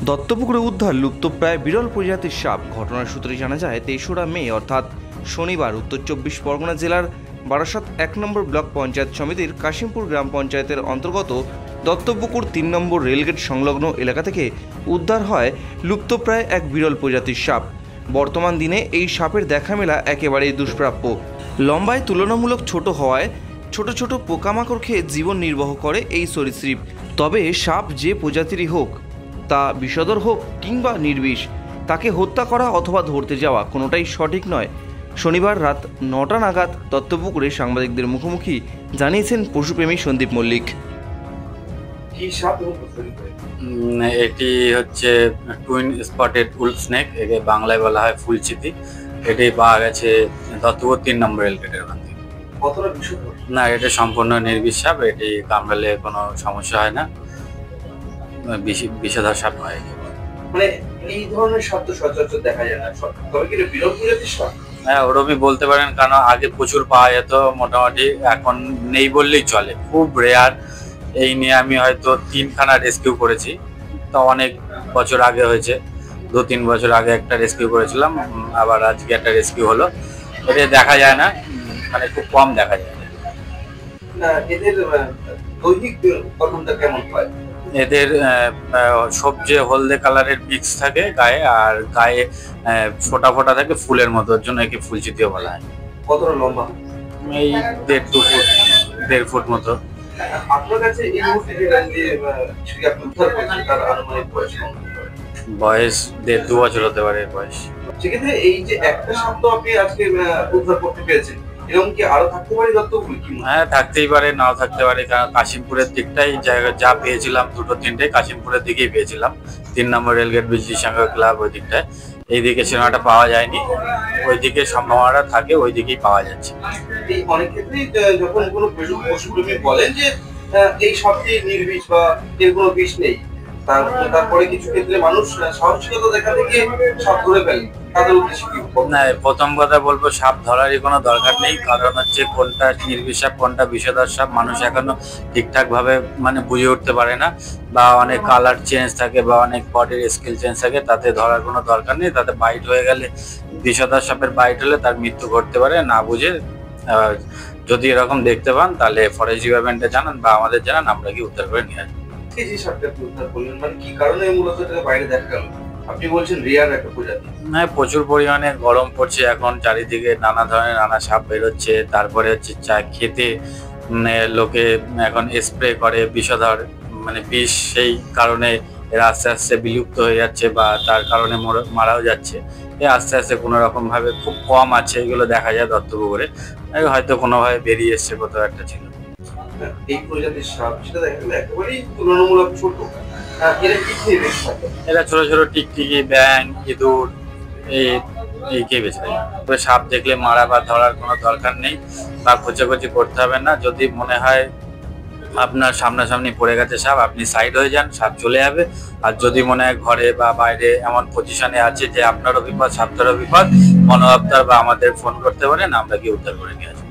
দত্তপুকুরে উদ্ধার লুপ্তপ্রায় বিরল প্রজাতির সাপ। ঘটনার সূত্রে জানা যায় ৩রা মে অর্থাৎ শনিবার উত্তর ২৪ পরগনা জেলার বারাসাত ১ নম্বর ব্লক পঞ্চায়েত সমিতির কাশিমপুর গ্রাম পঞ্চায়েতের অন্তর্গত দত্তপুকুর ৩ নম্বর রেলগেট সংলগ্ন এলাকা থেকে উদ্ধার হয় লুপ্তপ্রায় এক বিরল প্রজাতির সাপ। বর্তমান দিনে এই সাপের দেখা মেলা একেবারেই দুষ্প্রাপ্য। লম্বায় তুলনামূলক ছোট হওয়ায় ছোট ছোট পোকামাকড় খেয়ে জীবন নির্বাহ করে এই সরীসৃপ। তবে সাপ যে প্রজাতিরই হোক, তা বিষধর হোক কিংবা নির্বিষ, তাকে হত্যা করা অথবা ধরতে যাওয়া কোনোটাই সঠিক নয়। শনিবার রাত ৯টা নাগাদ দত্তপুকুরে সাংবাদিকদের মুখোমুখি জানিয়েছেন পশুপ্রেমী সন্দীপ মল্লিক। এটি হচ্ছে টুইন স্পটেড উলফ স্নেক, একে বাংলায় বলা হয় ফুলচিতি। এটি পাওয়া গেছে দত্তপুর ৩ নম্বর রেলগেটের ওখান থেকে। না, এটা সম্পূর্ণ নির্বিষ সাপ। এটি কামড়ালে কোনো সমস্যা হয় না, বিষধর সাপ নয়। মানে এই ধরনের সাপ তো সচরাচর দেখা যায় না, তবে কি বিরল প্রজাতির সাপ? হ্যাঁ, ওরকমই বলতে পারেন, কারণ আগে প্রচুর পাওয়া যেত, মোটামুটি এখন নেই বললেই চলে, খুব রেয়ার। এই নিয়ে আমি হয়তো 3খানা রেস্কিউ করেছি, তো অনেক বছর আগে হয়েছে, 2-3 বছর আগে একটা রেস্কিউ করেছিলাম, আবার আজকে একটা রেস্কিউ হলো। এটা দেখা যায় না, মানে খুব কম দেখা যায়। এদের দৈহিক গঠনটা কেমন হয়? এদের সবচেয়ে হলদে কালারের মিক্স থাকে গায়ে, আর গায়ে ফোটা ফোটা থাকে ফুলের মতো, ওর জন্য একে ফুলচিতিও বলা হয়। কতটা লম্বা? এই 1.5 ফুট মতো। আপনার কাছে এই মুহূর্তে আপনি উদ্ধার করছেন তার আনুমানিক বয়স কেমন? বয়স 1.5-2 বছর হতে পারে বয়স। সেক্ষেত্রে এই যে একটা সাপ তো আপনি আজকে উদ্ধার করতে পেরেছেন, এরকম কি আরো থাকতে পারে দত্তপুরে? হ্যাঁ, থাকতেই পারে, নাও থাকতে পারে, কারণ কাশিমপুরের দিকটাই জায়গা যা পেয়েছিলাম, 2-3টে কাশিমপুরের দিকেই পেয়েছিলাম। ৩ নম্বর রেলগেট বিজলি সংঘ ক্লাব ওই দিকটায়। এইদিকে সিনেমাটা পাওয়া যায়নি, ওইদিকে সম্ভাবনা থাকে, ওই দিকেই পাওয়া যাচ্ছে। এই অনেক ক্ষেত্রেই যখন কোনো পশুপ্রেমী বলেন যে এই সাপটি নির্বিষ বা এর কোনো বিষ নেই, তারপরে কিছু ক্ষেত্রে মানুষ সাহসিকতা দেখাতে গিয়ে সাপ ধরে ফেলে, তাদের উদ্দেশ্যে কি? না, প্রথম কথা বলবো, সাপ ধরারই কোনো দরকার নেই, কারণ হচ্ছে কোনটা নির্বিষ সাপ কোনটা বিষধর সাপ মানুষ এখনো ঠিকঠাক ভাবে মানে বুঝে উঠতে পারে না, বা অনেক কালার চেঞ্জ থাকে বা অনেক বডির স্কেল চেঞ্জ থাকে, তাতে ধরার কোনো দরকার নেই। তাতে বাইট হয়ে গেলে, বিষধর সাপের বাইট হলে তার মৃত্যু ঘটতে পারে না বুঝে। যদি এরকম দেখতে পান তাহলে ফরেস্ট ডিপার্টমেন্টে জানান বা আমাদের জানান, আমরা কি উদ্ধার করে নিয়ে আসবো। এই সাপটা উদ্ধার করলেন মানে কি কারণে মূলত এটা বাইরে দেখা গেল? আপনি বলছেন রিয়ার একটা প্রজাতি। হ্যাঁ, প্রচুর পরিমাণে গরম পড়ছে এখন, চারিদিকে নানা ধরনের নানা সাপ বেরোচ্ছে। তারপরে হচ্ছে চা খেতে লোকে এখন স্প্রে করে বিষধর মানে বিষ, সেই কারণে এরা আস্তে আস্তে বিলুপ্ত হয়ে যাচ্ছে বা তার কারণে মারাও যাচ্ছে। আস্তে আস্তে কোনো রকম ভাবে খুব কম আছে, এগুলো দেখা যায় দত্তপুকুরে, হয়তো কোনোভাবে বেরিয়ে এসছে, কোথাও একটা ছিল। এই প্রজাতির সাপ সেটা দেখা গেল একেবারেই তুলনামূলক ছোট। এরা ছোট ছোট টিকটিকি, ব্যাঙ, ইঁদুর এই কে বেছে থাকে। তবে সাপ দেখলে মারা বা ধরার কোনো দরকার নেই বা খোঁচাখুচি করতে হবে না। যদি মনে হয় আপনার সামনাসামনি পড়ে গেছে সাপ, আপনি সাইড হয়ে যান, সাপ চলে যাবে। আর যদি মনে হয় ঘরে বা বাইরে এমন পজিশনে আছে যে আপনারও বিপদ, সাপটারও বিপদ, বন দপ্তর বা আমাদের ফোন করতে পারেন, আমরা গিয়ে উদ্ধার করে নিয়ে আসবো।